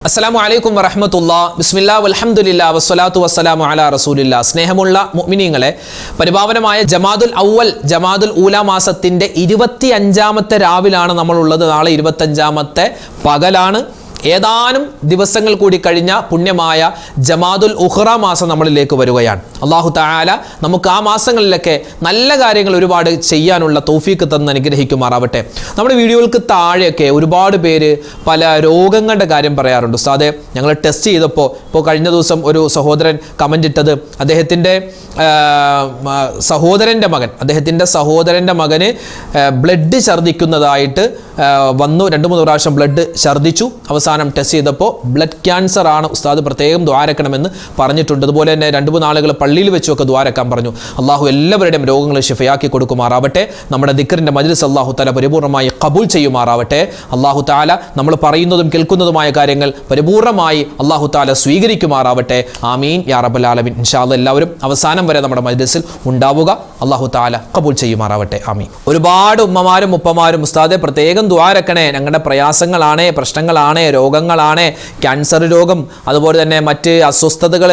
അസ്സലാമു അലൈക്കും വറഹ്മത്തുള്ളാഹി ബിസ്മില്ലാഹി വൽഹംദുലില്ലാഹി വസ്സലാത്തു വസ്സലാമു അലാ റസൂലില്ലാഹ്. സ്നേഹമുള്ള മുഅ്മിനീങ്ങളെ, പരിപാവനമായ ജമാദുൽ അവ്വൽ ജമാദുൽ ഊല മാസത്തിന്റെ 25ാമത്തെ രാവിലാണ് നമ്മളുള്ളത്. നാളെ 25ാമത്തെ പകലാണ്. ഏതാനും ദിവസങ്ങൾ കൂടി കഴിഞ്ഞ പുണ്യമായ ജമാദുൽ ഉഖ്റ മാസം നമ്മളിലേക്ക് വരികയാണ്. അല്ലാഹു തആല നമുക്ക് ആ മാസങ്ങളിലൊക്കെ നല്ല കാര്യങ്ങൾ ഒരുപാട് ചെയ്യാനുള്ള തൗഫീഖ് തന്ന് അനുഗ്രഹിക്കുമാറാവട്ടെ. നമ്മുടെ വീഡിയോകൾക്ക് താഴെയൊക്കെ ഒരുപാട് പേര് പല രോഗങ്ങളുടെ കാര്യം പറയാറുണ്ട്. ഉസ്താദേ, ഞങ്ങൾ ടെസ്റ്റ് ചെയ്തപ്പോൾ കഴിഞ്ഞ ദിവസം ഒരു സഹോദരൻ കമൻ്റ് ഇട്ടത് അദ്ദേഹത്തിൻ്റെ സഹോദരൻ്റെ മകന് ബ്ലഡ് ഛർദ്ദിക്കുന്നതായിട്ട് വന്നു. 2-3 പ്രാവശ്യം ബ്ലഡ് ഛർദ്ദിച്ചു. അവസാനം ടെസ്റ്റ് ചെയ്തപ്പോൾ ബ്ലഡ് ക്യാൻസർ ആണ്. ഉസ്താദ് പ്രത്യേകം ദ്വാരക്കണമെന്ന് പറഞ്ഞിട്ടുണ്ട്. അതുപോലെ തന്നെ 2-3 ആളുകൾ പള്ളിയിൽ വെച്ചൊക്കെ ദ്വാരക്കാൻ പറഞ്ഞു. അള്ളാഹു എല്ലാവരുടെയും രോഗങ്ങൾ ശിഫയാക്കി കൊടുക്കുമാറാവട്ടെ. നമ്മുടെ ദിക്റിൻ്റെ മജ്ലിസ് അള്ളാഹു തആല പരിപൂർണ്ണമായി ഖബൂൽ ചെയ്യുമാറാവട്ടെ. അള്ളാഹു തആല നമ്മൾ പറയുന്നതും കേൾക്കുന്നതുമായ കാര്യങ്ങൾ പരിപൂർണ്ണമായി അള്ളാഹു തആല സ്വീകരിക്കുമാറാവട്ടെ. ആമീൻ യാ റബ്ബൽ ആലമീൻ. ഇൻഷാ അല്ലാഹ് എല്ലാവരും അവസാനം വരെ നമ്മുടെ മജ്ലിസിൽ ഉണ്ടാവുക. അള്ളാഹു തആല ഖബൂൽ ചെയ്യുമാറാവട്ടെ. ആമീൻ. ഒരുപാട് ഉമ്മമാരും ഉപ്പമാരും ഉസ്താദെ പ്രത്യേകം ദ്വാരക്കണേ, ഞങ്ങളുടെ പ്രയാസങ്ങളാണ്, പ്രശ്നങ്ങളാണ്, രോഗങ്ങളാണ്, ക്യാൻസർ രോഗം, അതുപോലെ തന്നെ മറ്റ് അസ്വസ്ഥതകൾ,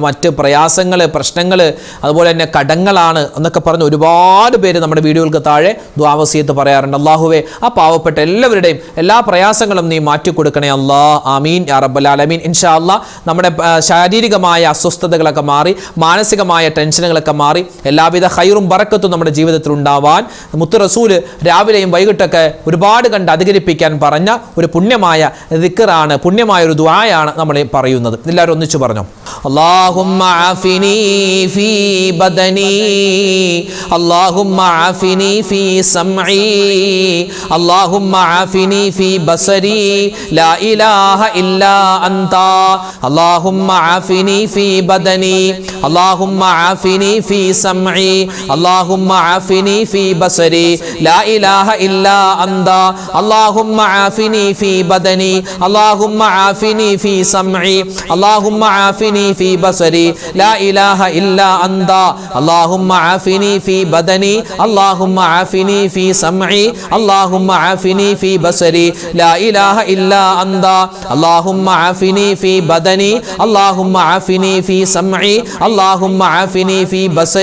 മറ്റ് പ്രയാസങ്ങൾ, പ്രശ്നങ്ങൾ, അതുപോലെ തന്നെ കടങ്ങളാണ് എന്നൊക്കെ പറഞ്ഞ് ഒരുപാട് പേര് നമ്മുടെ വീഡിയോകൾക്ക് താഴെ ദുആ വസിയത്ത് പറയാറുണ്ട്. അല്ലാഹുവേ, ആ പാവപ്പെട്ട എല്ലാവരുടെയും എല്ലാ പ്രയാസങ്ങളും നീ മാറ്റിക്കൊടുക്കണേ അല്ലാ. ആമീൻ യാ റബ്ബൽ ആലമീൻ. ഇൻഷാ അല്ലാഹ് നമ്മുടെ ശാരീരികമായ അസ്വസ്ഥതകളൊക്കെ മാറി, മാനസികമായ ടെൻഷനുകളൊക്കെ മാറി, എല്ലാവിധ ഖൈറും ബറക്കത്തും നമ്മുടെ ജീവിതത്തിൽ ഉണ്ടാവാൻ മുത്ത് റസൂല് രാവിലെയും വൈകിട്ടൊക്കെ ഒരുപാട് കണ്ട് അധികരിപ്പിക്കാൻ പറഞ്ഞ ഒരു പുണ്യമായ ദിക്റാണ്, പുണ്യമായ ഒരു ദുആയാണ് നമ്മൾ പറയുന്നത്. എല്ലാവരും ഒന്നിച്ചു പറഞ്ഞു. അല്ലാഹുമ്മ ആഫിനി ഫീ ബദനി, അല്ലാഹുമ്മ ആഫിനി ഫീ സമഈ, അല്ലാഹുമ്മ ആഫിനി ഫീ ബസരി, ലാ ഇലാഹ ഇല്ലാ അൻത, അല്ലാഹുമ്മ ആഫിനി ഫീ ബദനി, അല്ലാഹുമ്മ ആഫിനി ഫീ സമഈ, അല്ലാഹുമ്മ ആഫിനി ഫീ ബസരി, ലാ ഇലാഹ ഇല്ലാ അൻത, അല്ലാഹുമ്മ ആഫിനി ഫീ ബദനി, അല്ലാഹുമ്മ ആഫിനി ഫീ സമഈ, അല്ലാഹുമ്മ ആഫിനി ഫീ ബസരി, ലാ ഇലാഹ ഇല്ലാ അൻത, അല്ലാഹുമ്മ ആഫിനി ഫീ ബദനി, അല്ലാഹുമ്മ ആഫിനി ഫീ സമഈ, അല്ലാഹുമ്മ ആഫിനി ഫീ ബസരി, ലാ ഇലാഹ ഇല്ലാ അൻത, അല്ലാഹുമ്മ ആഫിനി ഫീ ബദനി, അല്ലാഹുമ്മ ആഫിനി ഫീ സമഈ, അല്ലാഹുമ്മ ആഫിനി ഫീ ബസരി,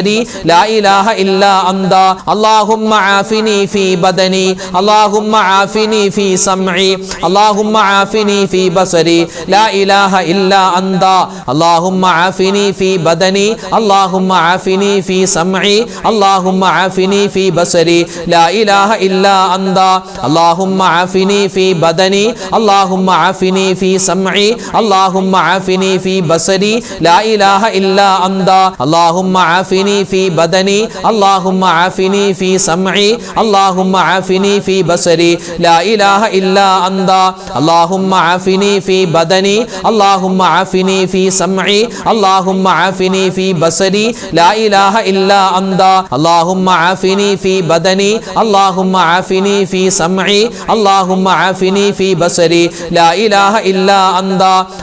ലാ ഇലാഹ ഇല്ലാ അൻത, അല്ലാഹുമ്മ ആഫിനി ഫീ ബദനി, അല്ലാഹുമ്മ ആഫിനി ഫീ സമഈ, അല്ലാഹുമ്മ ആഫിനി ഫീ ബസരി, ലാ ഇലാഹ ഇല്ലാ അൻത, അല്ലാഹുമ്മ ആഫിനി ഫീ ബദനി, അല്ലാഹുമ്മ ആഫിനി ഫീ സമഈ, അല്ലാഹുമ്മ ആഫിനി ഫീ ബസരി, ലാ ഇലാഹ ഇല്ലാ അൻത, അല്ലാഹുമ്മ ആഫിനി ഫീ ബദനി, അല്ലാഹുമ്മ ആഫിനി ഫീ സമഈ, അല്ലാഹുമ്മ ആഫിനി ഫീ ബസരി, ലാ ഇലാഹ ഇല്ലാ അൻത, അല്ലാഹുമ്മ ആഫിനി ഫീ ബദനി, അല്ലാഹുമ്മ ആഫിനി ഫീ സമഈ, അല്ലാഹുമ്മ ആഫിനി ഫീ ബസരി, ലാ ഇലാഹ ഇല്ലാ അൻത, അല്ലാഹുമ്മ ആഫിനി ഫീ ബദനി, അല്ലാഹുമ്മ ആഫിനി ഫീ സമഈ, അല്ലാഹുമ്മ ആഫിനി ഫീ ബസരി, ലാ ഇലാഹ ഇല്ലാ അൻത, അല്ലാഹുമ്മ ആഫിനി ഫീ ബദനി, അല്ലാഹുമ്മ ആഫിനി ഫീ സമഈ, അല്ലാഹുമ്മ ആഫിനി ഫീ ബസരി, ലാ ഇലാഹ ഇല്ലാ അൻത,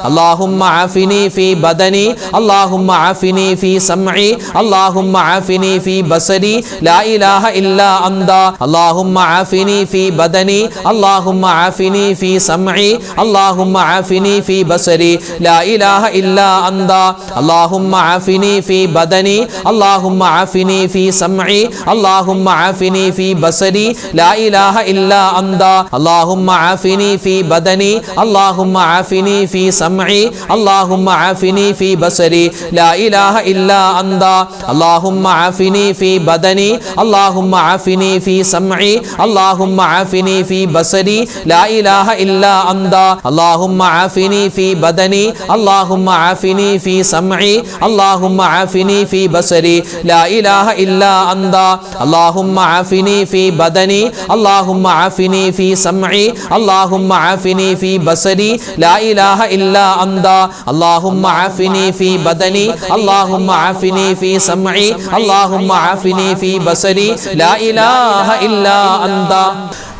അല്ലാഹുമ്മ ആഫിനി ഫീ ബദനി, അല്ലാഹുമ്മ ആഫിനി ഫീ സമഈ, അല്ലാഹുമ്മ ആഫിനി ഫീ ബസരി, ലാ ഇലാഹ ഇല്ലാ അൻത, അല്ലാഹുമ്മ ആഫിനി ഫീ ബദനി, അല്ലാഹുമ്മ ആഫിനി ഫീ സമഈ, അല്ലാഹുമ്മ ആഫിനി ഫീ ബസരി, ലാ ഇലാഹ ഇല്ലാ അൻത, അല്ലാഹുമ്മ ആഫിനി ഫീ ബദനി, അല്ലാഹുമ്മ ആഫിനി ഫീ സമഈ, അല്ലാഹുമ്മ ആഫിനി ഫീ ബസരി, ലാ ഇലാഹ ഇല്ലാ അൻത, അല്ലാഹുമ്മ ആഫിനി ഫീ ബദനി, അല്ലാഹുമ്മ ആഫിനി ഫീ സമഈ, അല്ലാഹുമ്മ ആഫിനി ഫീ ബസരി, ലാ ഇലാഹ ഇല്ലാ അൻത, അല്ലാഹുമ്മ ആഫിനി ഫീ ബദനി, അല്ലാഹുമ്മ ആഫിനി ഫീ സമഈ, അല്ലാഹുമ്മ ആഫിനി ഫീ ബസരി, ലാ ഇലാഹ ഇല്ലാ അൻത, അല്ലാഹുമ്മ ആഫിനി ഫീ ബദനി, അല്ലാഹുമ്മ ആഫിനി ഫീ സമഈ, അല്ലാഹുമ്മ ആഫിനി ഫീ ബസരി, ലാ ഇലാഹ ഇല്ലാ അൻത, അല്ലാഹുമ്മ ആഫിനി ഫീ ബദനി, അല്ലാഹുമ്മ ആഫിനി ഫീ സമഈ, അല്ലാഹുമ്മ ആഫിനി ഫീ ബസരി, ലാ ഇലാഹ ഇല്ലാ അൻത, അല്ലാഹുമ്മ ആഫിനി ഫീ ബദനി, അല്ലാഹുമ്മ ആഫിനി ഫീ സമഈ, അല്ലാഹുമ്മ ആഫിനി ഫീ ബസരി, ലാ ഇലാഹ ഇല്ലാ അൻത.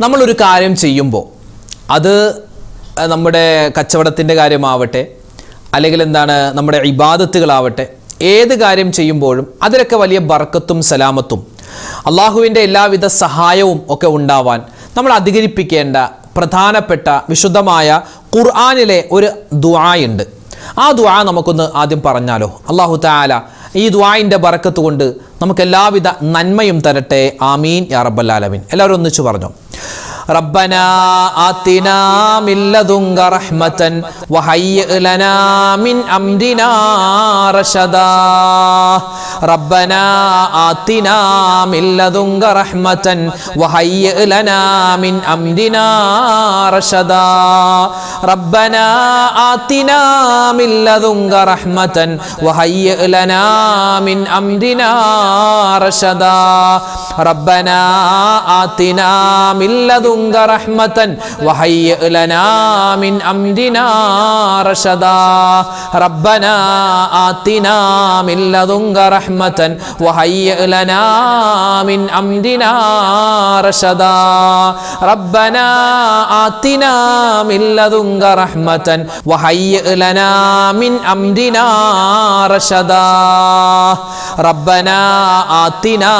നമ്മളൊരു കാര്യം ചെയ്യുമ്പോൾ അത് നമ്മുടെ കച്ചവടത്തിൻ്റെ കാര്യമാവട്ടെ, അല്ലെങ്കിൽ നമ്മുടെ ഇബാദത്തുകളാവട്ടെ, ഏത് കാര്യം ചെയ്യുമ്പോഴും അതിലൊക്കെ വലിയ ബർക്കത്തും സലാമത്തും അള്ളാഹുവിൻ്റെ എല്ലാവിധ സഹായവും ഒക്കെ ഉണ്ടാവാൻ നമ്മൾ അധികരിപ്പിക്കേണ്ട പ്രധാനപ്പെട്ട വിശുദ്ധമായ ഖുർആനിലെ ഒരു ദുആയുണ്ട്. ആ ദുആ നമുക്കൊന്ന് ആദ്യം പറഞ്ഞാലോ? അല്ലാഹു തആല ഈ ദുആഇൻ്റെ ബറക്കത്ത് കൊണ്ട് നമുക്ക് എല്ലാവിധ നന്മയും തരട്ടെ. ആമീൻ യാ റബ്ബൽ ആലമീൻ. എല്ലാവരും ഒന്നിച്ചു പറഞ്ഞു. റബ്ബനാ ആതിനാ മിൻ ലദുങ്ക റഹ്മതൻ വഹയ്യിഅ് ലനാ മിൻ അംരിനാ റശദാ. റബ്ബനാ ആതിനാ മിൻ ലദുങ്ക റഹ്മതൻ വഹയ്യിഅ് ലനാ മിൻ അംരിനാ റശദാ. റബ്ബനാ ആതിനാ മിൻ ലദുങ്ക റഹ്മതൻ വഹയ്യിഅ് ലനാ മിൻ അംരിനാ റശദാ. റബ്ബനാ ആതിനാ മിൻ ലദുങ്ക റഹ്മതൻ വഹയ്യിഅ് ലനാ മിൻ അംരിനാ റശദാ. റബ്ബനാ ആതിനാ മിൻ ലദുങ്ക റഹ്മതൻ വഹയ്യിഅ് ലനാ മിൻ അംരിനാ റശദാ. റബ്ബനാ ആതിനാ മിൻ ലദുങ്ക റഹ്മതൻ വഹയ്യിഅ് ലനാ മിൻ അംരിനാ റശദാ. റബ്ബനാ ആതിനാ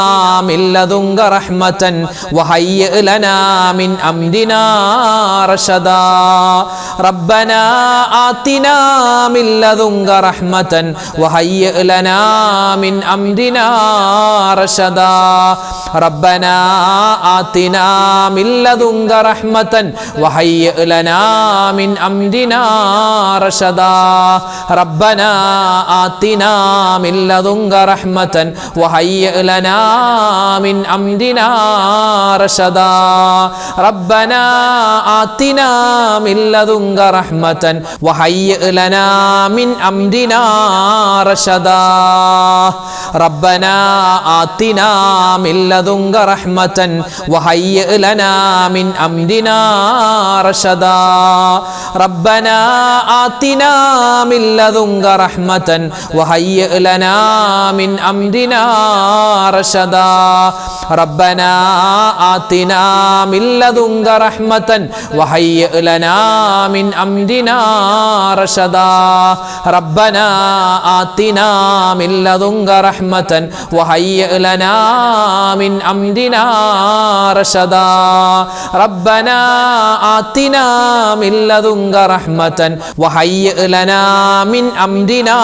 മിൻ ലദുങ്ക റഹ്മതൻ വഹയ്യിഅ് ലനാ മിൻ അംരിനാ റശദാ. റബ്ബനാ ആതിനാ മിൻ ലദുങ്ക റഹ്മതൻ വഹയ്യിഅ് ലനാ മിൻ അംരിനാ റശദാ. റബ്ബനാ ആതിനാ മിൻ ലദുങ്ക റഹ്മതൻ വഹയ്യിഅ് ലനാ മിൻ അംരിനാ റശദാ. റബ്ബനാ ആതിനാ മിൻ ലദുങ്ക റഹ്മതൻ വഹയ്യിഅ് ലനാ മിൻ അംരിനാ റശദാ. റബ്ബനാ ആതിനാ മിൻ ലദുങ്ക റഹ്മതൻ വഹയ്യിഅ് ലനാ മിൻ അംരിനാ റശദാ. റബ്ബനാ ആതിനാ മിൻ ലദുങ്ക റഹ്മതൻ വഹയ്യിഅ് ലനാ മിൻ അംരിനാ റശദാ. റബ്ബനാ ആതിനാ മിൻ ലദുങ്ക റഹ്മതൻ വഹയ്യിഅ് ലനാ മിൻ അംരിനാ റശദാ. റബ്ബനാ ആതിനാ മിൻ ലദുങ്ക റഹ്മതൻ വഹയ്യിഅ് ലനാ മിൻ അംരിനാ റശദാ. റബ്ബനാ ആതിനാ മിൻ ലദുങ്ക റഹ്മതൻ വഹയ്യിഅ് ലനാ മിൻ അംരിനാ റശദാ. റബ്ബനാ ആതിനാ മിൻ ലദുങ്ക റഹ്മതൻ വഹയ്യിഅ് ലനാ മിൻ അംരിനാ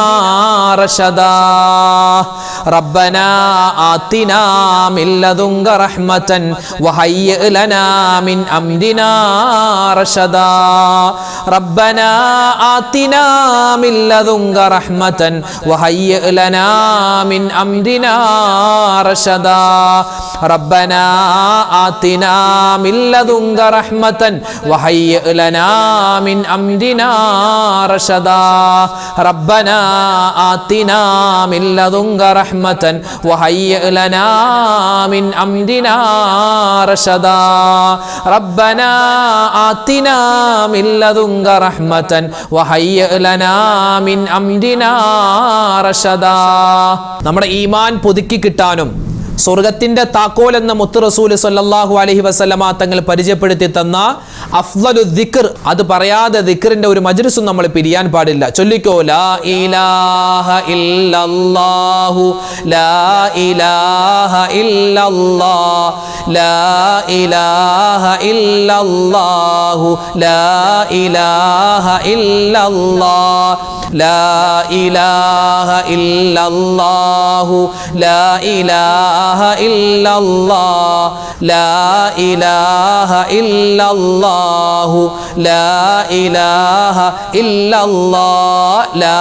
റശദാ. റബ്ബനാ ആതിനാ മിൻ ലദുങ്ക റഹ്മതൻ വഹയ്യിഅ് ലനാ മിൻ അംരിനാ റശദാ. റബ്ബനാ ആതിനാ മിൻ ലദുങ്ക റഹ്മതൻ വഹയ്യിഅ് ലനാ മിൻ അംരിനാ റശദാ. റബ്ബനാ ആതിനാ മിൻ ലദുങ്ക റഹ്മതൻ വഹയ്യിഅ് ലനാ മിൻ അംരിനാ റശദാ. റബ്ബനാ ആതിനാ മിൻ ലദുങ്ക റഹ്മതൻ വഹയ്യിഅ് ലനാ മിൻ അംരിനാ റശദാ. റബ്ബനാ ആതിനാ മിൻ ലദുങ്ക റഹ്മതൻ വഹയ്യിഅ് ലനാ മിൻ അംരിനാ റശദാ. നമ്മുടെ ഈമാൻ പുതുക്കി കിട്ടാനും സ്വർഗത്തിന്റെ താക്കോൽ എന്ന മുത്ത് റസൂൽ സല്ലല്ലാഹു അലൈഹി വസല്ലമ തങ്ങൾ പരിചയപ്പെടുത്തി തന്ന അഫ്ളലു ദിക്ർ, അത് പറയാതെ ദിക്റിന്റെ ഒരു മജ്ലിസും നമ്മൾ പിരിയാൻ പാടില്ല. ചൊല്ലിക്കോ, ലാ ഇലാഹ ഇല്ലല്ലാഹു ലാ ഇലാഹ ഇല്ലല്ലാഹ് ലാ ഇലാഹ ഇല്ലല്ലാഹു ലാ ഇലാഹ ഇല്ലല്ലാഹ് ലാ ഇലാഹ ഇല്ലല്ലാഹു ലാ ഇലാഹ ഇല്ലല്ലാഹ് ലാ ഇലാഹ ഇല്ലല്ലാഹു ലാ ഇലാഹ ഇല്ലല്ലാഹ് ലാ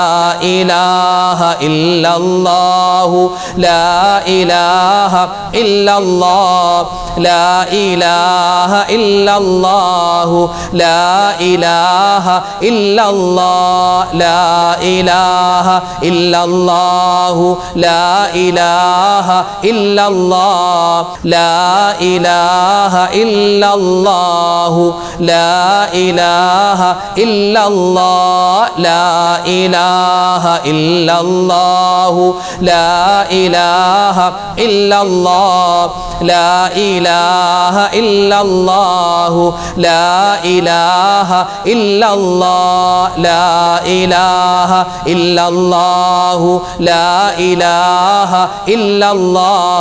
ഇലാഹ ഇല്ലല്ലാഹു ലാ ഇലാഹ ഇല്ലല്ലാഹ് ലാ ഇലാഹ ഇല്ലല്ലാഹു ലാ ഇലാഹ ഇല്ലല്ലാഹ് ലാ ഇലാഹ ഇല്ലല്ലാഹു ലാ ഇലാഹ ഇല്ലല്ലാഹ് ലാ ഇലാഹ ഇല്ലല്ലാഹു ലാ ഇലാഹ ഇല്ലല്ലാഹ് ലാ ഇലാഹ ഇല്ലല്ലാഹു ലാ ഇലാഹ ഇല്ലല്ലാഹ് ലാ ഇലാഹ ഇല്ലല്ലാഹു ലാ ഇലാഹ ഇല്ലല്ലാഹ് ലാ ഇലാഹ ഇല്ലല്ലാഹു ലാ ഇലാഹ ഇല്ലല്ലാഹ്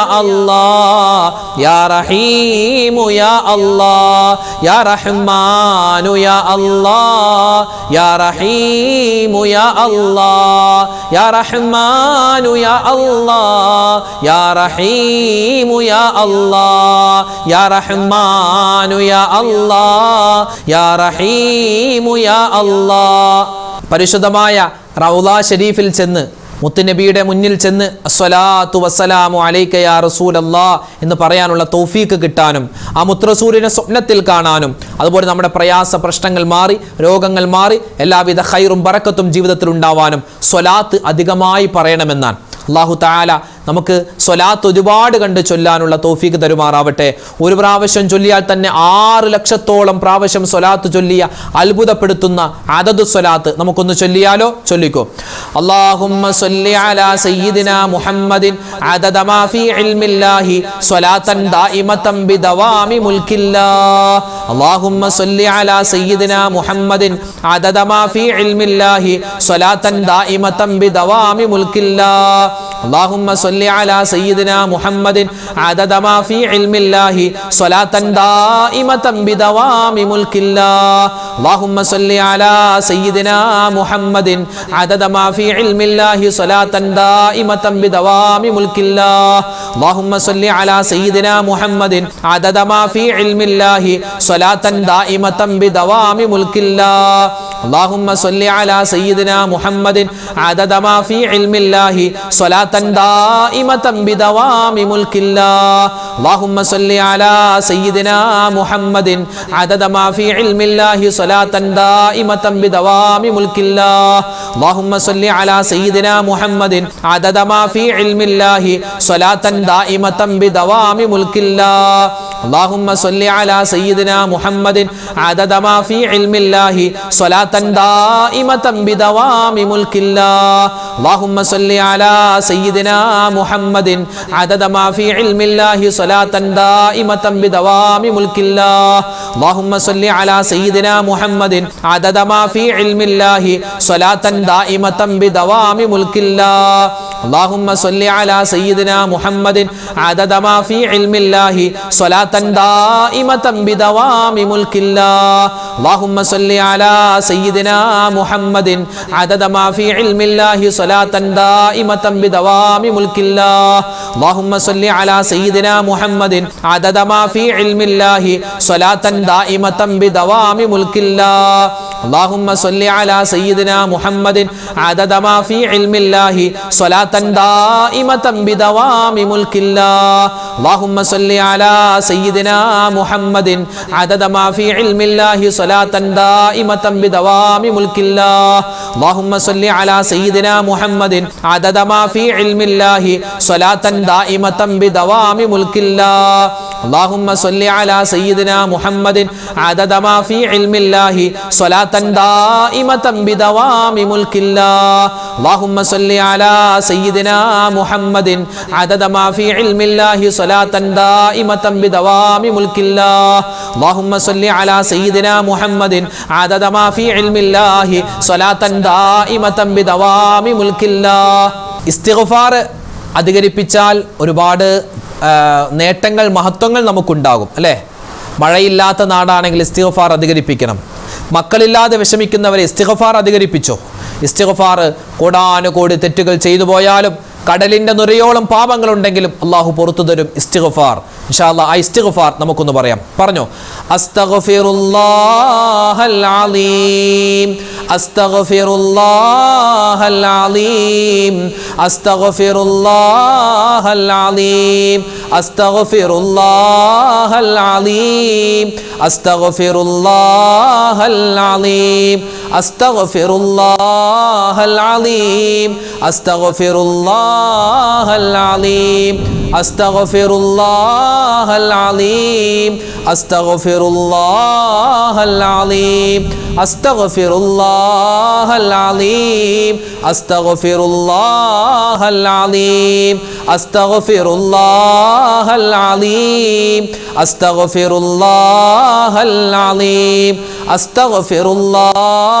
الله يا رحيم يا الله يا رحمن يا الله يا رحيم يا الله يا رحمن يا الله يا رحيم يا الله يا رحمن يا الله يا رحيم يا الله പരിശുദ്ധമായ റൗള ഷരീഫിൽ ചെന്ന് മുത്തുനബിയുടെ മുന്നിൽ ചെന്ന് അസ്സലാത്തു വസ്സലാമു അലൈക യാ റസൂലല്ലാഹ് എന്ന് പറയാനുള്ള തൗഫീക്ക് കിട്ടാനും ആ മുത്തറസൂലിനെ സ്വപ്നത്തിൽ കാണാനും അതുപോലെ നമ്മുടെ പ്രയാസ പ്രശ്നങ്ങൾ മാറി രോഗങ്ങൾ മാറി എല്ലാവിധ ഖൈറും ബറക്കത്തും ജീവിതത്തിൽ ഉണ്ടാവാനും സ്വലാത്ത് അധികമായി പറയണമെന്നാണ്. അല്ലാഹു തആല നമുക്ക് സ്വലാത്ത് ഒരുപാട് കണ്ട് ചൊല്ലാനുള്ള തൗഫീക്ക് തരുമാറാവട്ടെ. ഒരു പ്രാവശ്യം ചൊല്ലിയാൽ തന്നെ 6 ലക്ഷത്തോളം പ്രാവശ്യം സ്വലാത്ത് ചൊല്ലിയ അത്ഭുതപ്പെടുത്തുന്ന അദദു സ്വലാത്ത് നമുക്കൊന്ന് ചൊല്ലിയാലോ? ചൊല്ലിക്കോ. അല്ലാഹുമ്മ സ്വല്ലി അലാ സയ്യിദിനാ മുഹമ്മദിൻ അദദ മാ ഫീ ഇൽമില്ലാഹി സ്വലാത്തൻ ദായിമതൻ ബിദവാമി മുൽക്കില്ലാഹ്. അല്ലാഹുമ്മ സ്വല്ലി അലാ സയ്യിദിനാ മുഹമ്മദിൻ അദദ മാ ഫീ ഇൽമില്ലാഹി സ്വലാത്തൻ ദായിമതൻ ബിദവാമി മുൽക്കില്ലാഹ്. اللهم صل على سيدنا محمد عدد ما في علم الله صلاة دائمة بدوام ملك الله. اللهم صل على سيدنا محمد عدد ما في علم الله صلاة دائمة بدوام ملك الله. اللهم صل على سيدنا محمد عدد ما في علم الله صلاة دائمة بدوام ملك الله. اللهم صل على سيدنا محمد عدد ما في علم الله صلاة دائمة بدوام ملك الله. اللهم صل على سيدنا محمد عدد ما في علم الله صلاة دائمة بدوام ملك الله. اللهم صل على سيدنا محمد عدد ما في علم الله صلاة دائمة بدوام ملك الله. اللهم صل على سيدنا محمد عدد ما في علم الله صلاة دائمة بدوام ملك الله. اللهم صل على سيدنا محمد عدد ما في علم الله صلاة دائمة بدوام ملك الله. اللهم صل على سيدنا محمد عدد ما في علم الله صلاة دائمة بدوام ملك الله. اللهم صل على سيدنا محمد عدد ما في علم الله صلاة دائمة بدوام ملك الله. اللهم صل على سيدنا محمد عدد ما في علم الله صلاة دائمة بدوام ملك الله. اللهم صل على سيدنا محمد عدد ما في علم الله صلاة دائمة بدوام ملك الله. اللهم صل على سيدنا محمد عدد ما في علم الله صلاة دائمة بدوام ملك الله. اللهم صل على سيدنا محمد عدد ما في علم الله صلاة دائمة بدوام ملك الله. اللهم صل على سيدنا محمد عدد ما في علم الله صلاة دائمة بدوام ملك الله. اللهم صل على سيدنا محمد عدد ما في علم الله صلاة دائمة بدوام ملك الله. اللهم صل على سيدنا محمد عدد ما في علم الله صلاة دائمة بدوام ملك الله. اللهم صل على سيدنا محمد عدد ما في علم الله صلاة دائمة بدوام ملك الله. ഇസ്തിഗ്ഫാർ അധികരിപ്പിച്ചാൽ ഒരുപാട് നേട്ടങ്ങൾ മഹത്വങ്ങൾ നമുക്കുണ്ടാകും അല്ലേ? മഴയില്ലാത്ത നാടാണെങ്കിൽ ഇസ്തിഗ്ഫാർ അധികരിപ്പിക്കണം. മക്കളില്ലാതെ വിഷമിക്കുന്നവരെ ഇസ്തിഗ്ഫാർ അധികരിപ്പിച്ചോ. ഇസ്തിഗ്ഫാർ കോടാനുകോടി തെറ്റുകൾ ചെയ്തു പോയാലും കടലിൻ്റെ നുരയോളം പാപങ്ങളുണ്ടെങ്കിലും അള്ളാഹു പുറത്തു തരും. ഇസ്തിഗ്ഫാർ ഇൻഷാ അല്ലാഹ് ആ ഇസ്തിഗ്ഫാർ നമുക്കൊന്ന് പറയാം. പറഞ്ഞോ. അസ്തഗ്ഫിറുല്ലാഹൽ അലീം അസ്തഗ്ഫിറുല്ലാഹൽ അലീം അസ്തഗ്ഫിറുല്ലാഹൽ അലീം അസ്തഗ്ഫിറുല്ലാഹൽ അലീം അസ്തഗ്ഫിറുല്ലാഹൽ അലീം അസ്തഗ്ഫിറുല്ലാഹൽ അലീം അസ്തഗ്ഫിറുല്ലാഹൽ അലീം അസ്തഗ്ഫിറുല്ലാഹൽ അലീം അസ്തഗ്ഫിറുല്ലാഹൽ അലീം അസ്തഗ്ഫിറുല്ലാഹൽ അലീം അസ്തഗ്ഫിറുല്ലാഹൽ അലീം അസ്തഗ്ഫിറുല്ലാഹൽ അലീം അസ്തഗ്ഫിറുല്ലാഹൽ അലീം അസ്തഗ്ഫിറുല്ലാഹൽ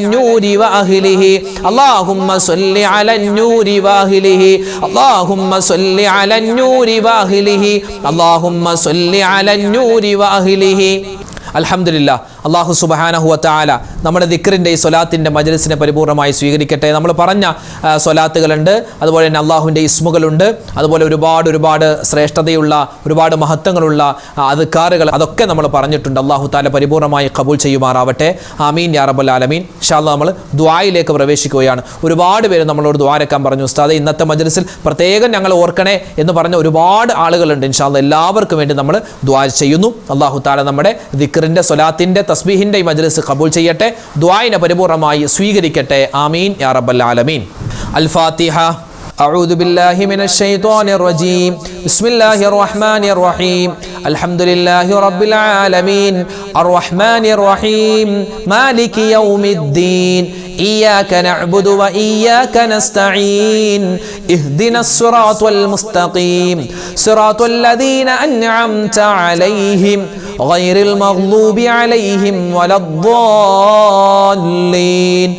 النور وأهله اللهم صل على النور وأهله اللهم صل على النور وأهله اللهم صل على النور وأهله അൽഹംദുലില്ലാ. അല്ലാഹു സുബ്ഹാനഹു വ തആല നമ്മുടെ ദിക്റിൻ്റെ ഈ സ്വലാത്തിൻ്റെ മജ്ലിസിനെ പരിപൂർണമായി സ്വീകരിക്കട്ടെ. നമ്മൾ പറഞ്ഞ സ്വലാത്തുകളുണ്ട്, അതുപോലെ തന്നെ അള്ളാഹുവിൻ്റെ ഇസ്മുകളുണ്ട്, അതുപോലെ ഒരുപാട് ശ്രേഷ്ഠതയുള്ള ഒരുപാട് മഹത്വങ്ങളുള്ള അദ്കാറുകൾ അതൊക്കെ നമ്മൾ പറഞ്ഞിട്ടുണ്ട്. അല്ലാഹു തആല പരിപൂർണമായി ഖബൂൽ ചെയ്യുമാറാവട്ടെ. ആമീൻ യാ റബ്ബൽ ആലമീൻ. ഇൻഷാ അല്ലാഹ് നമ്മൾ ദുആയിലേക്ക് പ്രവേശിക്കുകയാണ്. ഒരുപാട് പേര് നമ്മളോട് ദുആരക്കാൻ പറഞ്ഞു. ഉസ്താദേ, ഇന്നത്തെ മജ്ലിസിൽ പ്രത്യേകം ഞങ്ങൾ ഓർക്കണേ എന്ന് പറഞ്ഞ ഒരുപാട് ആളുകളുണ്ട്. ഇൻഷാ അല്ലാഹ് എല്ലാവർക്കും വേണ്ടി നമ്മൾ ദുആ ചെയ്യുന്നു. അല്ലാഹു തആല നമ്മുടെ ദിക്റിൻ്റെ സ്വലാത്തിൻ്റെ തസ്ബീഹിൻ്റെ ഈ മജ്ലിസ് ഖബൂൽ ചെയ്യട്ടെ, ദുആഇനെ പരിപൂർണമായി സ്വീകരിക്കട്ടെ. ആമീൻ യാ റബ്ബൽ ആലമീൻ. അൽ ഫാത്തിഹ. أعوذ بالله من الشيطان الرجيم. بسم الله الرحمن الرحيم. الحمد لله رب العالمين الرحمن الرحيم مالك يوم الدين إياك نعبد وإياك نستعين اهدنا الصراط المستقيم صراط الذين أنعمت عليهم غير المغضوب عليهم ولا الضالين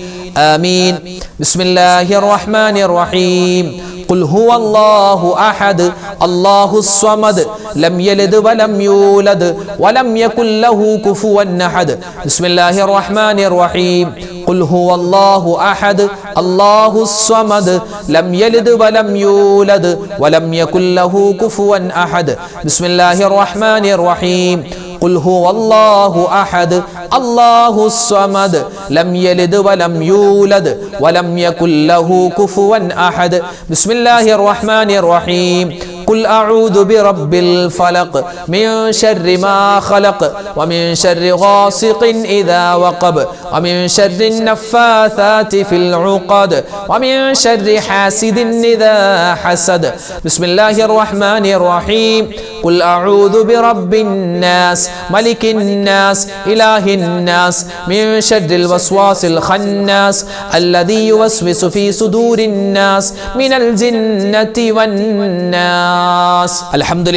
آمين. بسم الله الرحمن الرحيم. قل هو الله أحد الله الصمد لم يلد ولم يولد ولم يكن له كفوا أحد. بسم الله الرحمن الرحيم. قل هو الله أحد الله الصمد لم يلد ولم يولد ولم يكن له كفوا أحد. بسم الله الرحمن الرحيم. قل هو الله أحد الله الصمد لم يلد ولم يولد ولم يكن له كفوا أحد. بسم الله الرحمن الرحيم. قل أعوذ برب الفلق من شر ما خلق ومن شر غاسق إذا وقب ومن شر النفاثات في العقد ومن شر حاسد إذا حسد. بسم الله الرحمن الرحيم. قل أعوذ برب الناس ملك الناس إله الناس من شر الوسواس الخناس الذي يوسوس في صدور الناس من الجنة والناس. الحمد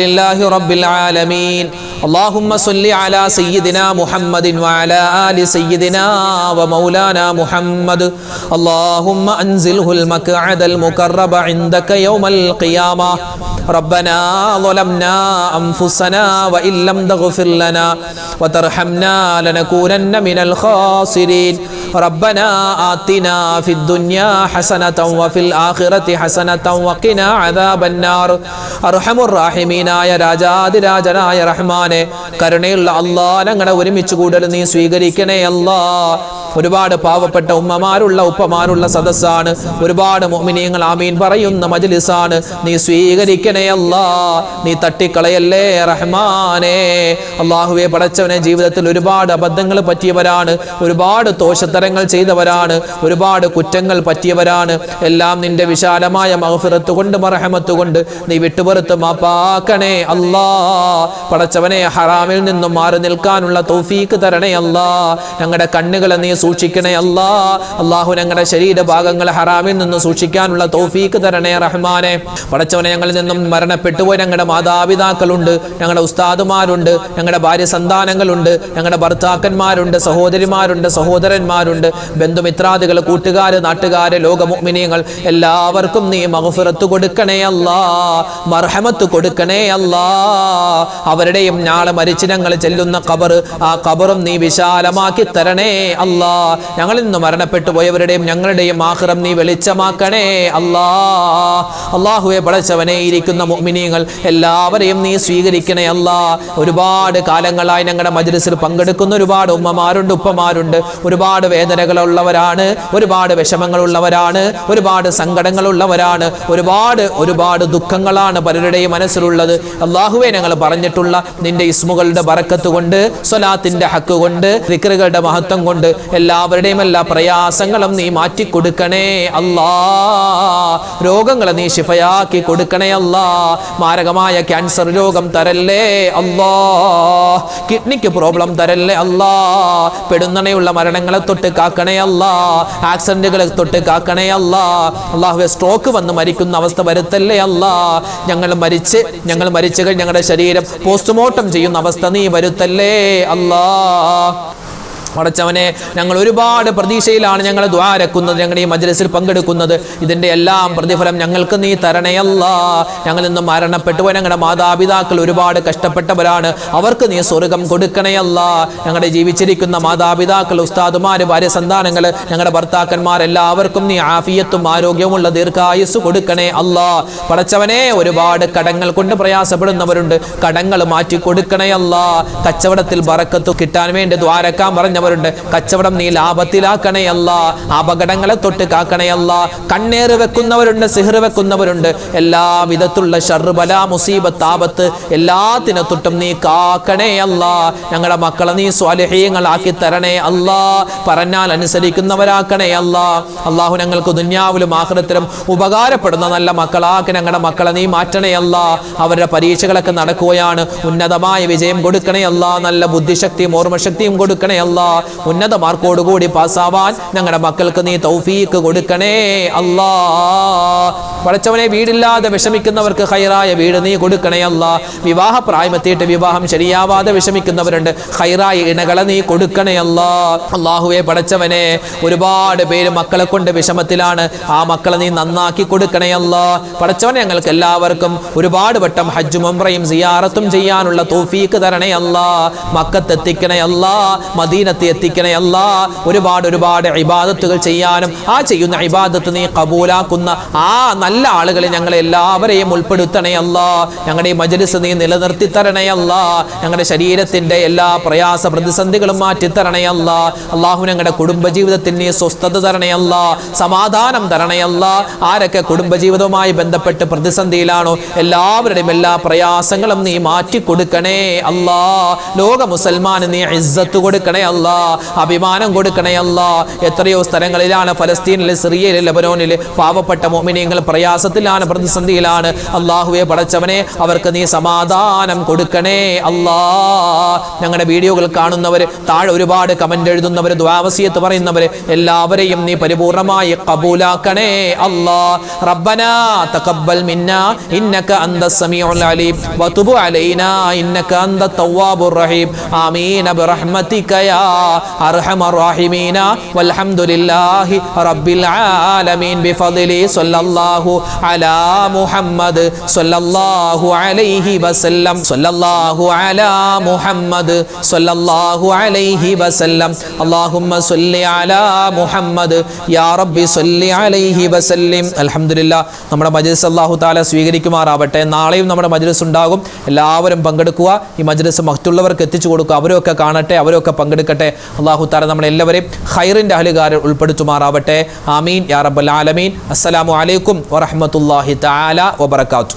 لله رب العالمين. اللهم صل على سيدنا محمد وعلى آل سيدنا ومولانا محمد. اللهم أنزله المقعد المقرب عندك يوم القيامة. ربنا ظلمنا أنفسنا وإن لم تغفر لنا وترحمنا لنكونن من الخاسرين. ربنا آتنا في الدنيا حسنة وفي الآخرة حسنة وقنا عذاب النار. أرحم الراحمين يا രാജാതിരാജനായ റഹ്മാനെ, കരുണയുള്ള അല്ലാഹ്, ഞങ്ങളുടെ ഒരുമിച്ച് കൂടൽ നീ സ്വീകരിക്കണേ അല്ലാഹ്. ഒരുപാട് പാവപ്പെട്ട ഉമ്മമാരുള്ള ഉപ്പമാരുള്ള സദസ്സാണ്, ഒരുപാട് മുഅ്മിനീങ്ങൾ ആമീൻ പറയുന്ന മജ്ലിസാണ്. നീ സ്വീകരിക്കണേ അല്ലാഹ്, നീ തട്ടിക്കളയല്ലേ റഹ്മാനേ. അല്ലാഹുവേ, പടച്ചവനെ, ജീവിതത്തിൽ ഒരുപാട് അബദ്ധങ്ങൾ പറ്റിയവരാണ്, ഒരുപാട് ദോഷത്തരങ്ങൾ ചെയ്തവരാണ്, ഒരുപാട് കുറ്റങ്ങൾ പറ്റിയവരാണ്. എല്ലാം നിന്റെ വിശാലമായ മഗ്ഫിറത്ത് കൊണ്ട് മർഹമത്ത് കൊണ്ട് നീ വിട്ടുപുറത്ത് മാപ്പാക്കണേ അല്ലാഹ്. പടച്ചവനെ, ഹറാമിൽ നിന്നും മാറി നിൽക്കാനുള്ള തൗഫീക്ക് തരണേ അല്ലാഹ്. ഞങ്ങളുടെ കണ്ണുകളെ നീ സൂക്ഷിക്കണേ അല്ലാഹ്. അല്ലാഹു, ഞങ്ങളുടെ ശരീരഭാഗങ്ങൾ ഹറാമിൽ നിന്ന് സൂക്ഷിക്കാനുള്ള തൗഫീക്ക് തരണേ റഹ്മാനെ. പടച്ചവനെ, ഞങ്ങളിൽ നിന്നും മരണപ്പെട്ടുപോയി ഞങ്ങളുടെ മാതാപിതാക്കളുണ്ട്, ഞങ്ങളുടെ ഉസ്താദുമാരുണ്ട്, ഞങ്ങളുടെ ഭാര്യ സന്താനങ്ങളുണ്ട്, ഞങ്ങളുടെ ഭർത്താക്കന്മാരുണ്ട്, സഹോദരിമാരുണ്ട്, സഹോദരന്മാരുണ്ട്, ബന്ധുമിത്രാദികൾ, കൂട്ടുകാര്, നാട്ടുകാര്, ലോക മുഅ്മിനീങ്ങൾ എല്ലാവർക്കും നീ മഗ്ഫിറത്ത് കൊടുക്കണേ അല്ലാഹ്, മർഹമത്ത് കൊടുക്കണേ അല്ലാഹ്. അവരുടെയും നാളെ മരിച്ച് ഞങ്ങൾ ചെല്ലുന്ന ഖബർ, ആ ഖബറും നീ വിശാലമാക്കി തരണേ അല്ലാഹ്. ഞങ്ങളിൽ നിന്ന് മരണപ്പെട്ടു പോയവരുടെയും ഞങ്ങളുടെയും ആഖിറം നീ വെളിച്ചമാക്കണേ അല്ലാഹ്. അല്ലാഹുവേ, പടച്ചവനെ, ഇരിക്കുന്ന മുഅ്മിനീങ്ങൾ എല്ലാവരെയും നീ സ്വീകരിക്കണേ അല്ലാഹ്. ഒരുപാട് കാലങ്ങളായി ഞങ്ങളുടെ മജ്ലിസിൽ പങ്കെടുക്കുന്ന ഒരുപാട് ഉമ്മമാരുണ്ട്, ഉപ്പമാരുണ്ട്. ഒരുപാട് വേദനകളുള്ളവരാണ്, ഒരുപാട് വിഷമങ്ങളുള്ളവരാണ്, ഒരുപാട് സങ്കടങ്ങളുള്ളവരാണ്, ഒരുപാട് ദുഃഖങ്ങളാണ് പലരുടെയും മനസ്സിലുള്ളത്. അല്ലാഹുവേ, ഞങ്ങൾ പറഞ്ഞിട്ടുള്ള നിന്റെ ഇസ്മുകളുടെ ബറക്കത്ത് കൊണ്ട്, സ്വലാത്തിന്റെ ഹക്ക് കൊണ്ട്, ദിക്റുകളുടെ മഹത്വം കൊണ്ട് എല്ലാവരുടെയും എല്ലാ പ്രയാസങ്ങളും നീ മാറ്റിക്കൊടുക്കണേ അല്ലാഹ്. രോഗങ്ങളെ നീ ശിഫയാക്കി കൊടുക്കണേ അല്ലാഹ്. മാരകമായ ക്യാൻസർ രോഗം തരല്ലേ അല്ലാഹ്. കിഡ്നിക്ക് പ്രോബ്ലം തരല്ലേ അല്ലാഹ്. പെടുന്നണയുള്ള മരണങ്ങളെ തൊട്ട് കാക്കണേ അല്ലാഹ്. ആക്സിഡന്റുകളെ തൊട്ട് കാക്കണേ അല്ലാഹ്. അല്ലാഹുവേ, സ്ട്രോക്ക് വന്ന് മരിക്കുന്ന അവസ്ഥ വരുത്തല്ലേ അല്ലാഹ്. ഞങ്ങൾ മരിച്ച് ഞങ്ങളുടെ ശരീരം പോസ്റ്റ്മോർട്ടം ചെയ്യുന്ന അവസ്ഥ നീ വരുത്തല്ലേ അല്ലാഹ്. പടച്ചവനെ, ഞങ്ങൾ ഒരുപാട് പ്രതീക്ഷയിലാണ് ഞങ്ങൾ ദുആരക്കുന്നത്, ഞങ്ങളുടെ ഈ മജ്ലിസിൽ പങ്കെടുക്കുന്നത്. ഇതിൻ്റെ എല്ലാം പ്രതിഫലം ഞങ്ങൾക്ക് നീ തരണേ അല്ലാ. ഞങ്ങൾ ഇന്ന് മരണപ്പെട്ടു പോയ ഞങ്ങളുടെ മാതാപിതാക്കൾ ഒരുപാട് കഷ്ടപ്പെട്ടവരാണ്, അവർക്ക് നീ സ്വർഗം കൊടുക്കണേ അല്ലാ. ഞങ്ങളുടെ ജീവിച്ചിരിക്കുന്ന മാതാപിതാക്കൾ, ഉസ്താദുമാർ, ഭാര്യ സന്താനങ്ങൾ, ഞങ്ങളുടെ ഭർത്താക്കന്മാർ, എല്ലാവർക്കും നീ ആഫിയത്തും ആരോഗ്യമുള്ള ദീർഘായുസ് കൊടുക്കണേ അല്ലാ. പടച്ചവനെ, ഒരുപാട് കടങ്ങൾ കൊണ്ട് പ്രയാസപ്പെടുന്നവരുണ്ട്, കടങ്ങൾ മാറ്റി കൊടുക്കണേ അല്ലാ. കച്ചവടത്തിൽ ബറക്കത്ത് കിട്ടാൻ വേണ്ടി ദ്വാരക്കാൻ പറഞ്ഞവരുണ്ട്, കച്ചവടം നീ ലാഭത്തിലാക്കണേ അല്ലാ. അപകടങ്ങളെ തൊട്ട് കാക്കണേ അല്ലാ. കണ്ണേറ് വെക്കുന്നവരുണ്ട്, സിഹ്റ് വെക്കുന്നവരുണ്ട്, എല്ലാ വിധത്തിലുള്ള ശർറ്, ബലാ, മുസീബത്ത്, ആപത്ത് എല്ലാത്തിനെ തൊട്ടും നീ കാക്കണേ അല്ലാ. ഞങ്ങളുടെ മക്കളെ നീ സ്വാലിഹീങ്ങളാക്കി തരണേ അല്ലാ. പറഞ്ഞാൽ അനുസരിക്കുന്നവരാക്കണേ അല്ലാ. അള്ളാഹു ഞങ്ങൾക്ക് ദുനിയാവിലും ആഖിറത്തിലും ഉപകാരപ്പെടുന്ന നല്ല മക്കളാക്കി ഞങ്ങളുടെ മക്കളെ നീ മാറ്റണേ അല്ലാ. അവരുടെ പരീക്ഷകളൊക്കെ നടക്കുകയാണ്, ഉന്നതമായ വിജയം കൊടുക്കണേ അല്ലാ. നല്ല ബുദ്ധിശക്തിയും ഓർമ്മശക്തിയും കൊടുക്കണേ അല്ലാ. ഉന്നത മാർക്കോടുകൂടി പാസ്സാവാൻ ഞങ്ങളുടെ മക്കൾക്ക് നീ തൗഫീക്ക് കൊടുക്കണേ അല്ലാ. പടച്ചവനെ, വീടില്ലാതെ വിഷമിക്കുന്നവർക്ക് ഖൈറായ വീട് നീ കൊടുക്കണേ അല്ലാ. വിവാഹ പ്രായമെത്തിയിട്ട് വിവാഹം ശരിയാവാതെ വിഷമിക്കുന്നവരുണ്ട്, ഖൈറായ ഇണകളെ നീ കൊടുക്കണേ അല്ലാ. അല്ലാഹുവേ പടച്ചവനെ, ഒരുപാട് പേര് മക്കളെ കൊണ്ട് വിഷമത്തിലാണ്, ആ മക്കളെ നീ നന്നാക്കി കൊടുക്കണേ അല്ലാ. പടച്ചവനെ, ഞങ്ങൾക്ക് എല്ലാവർക്കും ഒരുപാട് വട്ടം ഹജ്ജും ഉംറയും സിയാറത്തും ചെയ്യാനുള്ള തൗഫീക്ക് തരണേ അല്ലാ. മക്കത്ത് എത്തിക്കണേ അല്ലാ, മദീനത്ത് എത്തിക്കണേ അല്ലാ. ഒരുപാട് ഇബാദത്തുകൾ ചെയ്യാനും ആ ചെയ്യുന്ന ഇബാദത്ത് നീ കബൂലാക്കുന്ന ആ നല്ല ആളുകളെ ഞങ്ങളെ എല്ലാവരെയും ഉൾപ്പെടുത്തണേ അല്ലാ. ഞങ്ങളുടെ ഈ മജ്ലിസ് നീ നിലനിർത്തി തരണേ അല്ലാ. ഞങ്ങളുടെ ശരീരത്തിന്റെ എല്ലാ പ്രയാസ പ്രതിസന്ധികളും മാറ്റി തരണേ അല്ലാ. അല്ലാഹു ഞങ്ങളുടെ കുടുംബജീവിതത്തിൽ നീ സ്വസ്ഥത തരണേ അല്ലാ, സമാധാനം തരണേ അല്ലാ. ആരൊക്കെ കുടുംബജീവിതവുമായി ബന്ധപ്പെട്ട് പ്രതിസന്ധിയിലാണോ എല്ലാവരുടെയും എല്ലാ പ്രയാസങ്ങളും നീ മാറ്റി കൊടുക്കണേ അല്ലാ. ലോക മുസൽമാന് നീ ഇസ്സത്ത് കൊടുക്കണേ അല്ലാ, അഭിമാനം കൊടുക്കണേ അല്ലാ. എത്രയോ സ്ഥലങ്ങളിലാണ്, ഫലസ്തീനിൽ, സിറിയയിൽ, ലബനോനിൽ പാവപ്പെട്ട മുഅ്മിനീങ്ങൾ പ്രയാസത്തിലാണ്, പ്രതിസന്ധിയിലാണ്. അല്ലാഹുവേ പടച്ചവനെ, അവർക്ക് നീ സമാധാനം കൊടുക്കണേ അല്ലാ. ഞങ്ങളുടെ വീഡിയോകൾ കാണുന്നവർ, താഴെ ഒരുപാട് കമന്റ് എഴുതുന്നവർ, ദുആവസിയത്ത് പറയുന്നവർ, എല്ലാവരെയും നീ പരിപൂർണമായി കബൂലാക്കണേ അല്ലാ. റബ്ബനാ തഖബ്ബൽ മിന്നാ ഇന്നക അന്തസ് സമീഉൽ അലീം വതുബ് അലൈനാ ഇന്നക അന്തത് തവ്വാബുർ റഹീം. ആമീൻ ബിറഹ്മതിക യാ അർഹമർ റഹീമീന വൽഹംദുലില്ലാഹി റബ്ബിൽ ആലമീൻ ബിഫദ്ലി സ്വല്ലല്ലാഹു അലാ മുഹമ്മദ് സ്വല്ലല്ലാഹു അലൈഹി വസല്ലം സ്വല്ലല്ലാഹു അലാ മുഹമ്മദ് സ്വല്ലല്ലാഹു അലൈഹി വസല്ലം. അല്ലാഹുമ്മ സ്വല്ലി അലാ മുഹമ്മദ് യാ റബ്ബി സ്വല്ലി അലൈഹി വസല്ലം. അൽഹംദുലില്ലാഹ്, നമ്മുടെ മജ്ലിസ് അല്ലാഹു തആല സ്വീകരിക്കുമാറാവട്ടെ. നാളെയും നമ്മുടെ മജ്ലിസ് ഉണ്ടാകും, എല്ലാവരും പങ്കെടുക്കുക. ഈ മജ്ലിസ് മറ്റുള്ളവർക്ക് എത്തിച്ചു കൊടുക്കുക, അവരൊക്കെ കാണട്ടെ, അവരൊക്കെ പങ്കെടുക്കട്ടെ. അല്ലാഹു തആല നമ്മളെല്ലാവരെയും ഖൈറിന്റെ അഹ്ലുകാരിൽ ഉൾപ്പെടുത്തുമാറാവട്ടെ. ആമീൻ യാ റബ്ബൽ ആലമീൻ. അസ്സലാമു അലൈക്കും വറഹ്മത്തുള്ളാഹി തആല വബറകാതുഹു.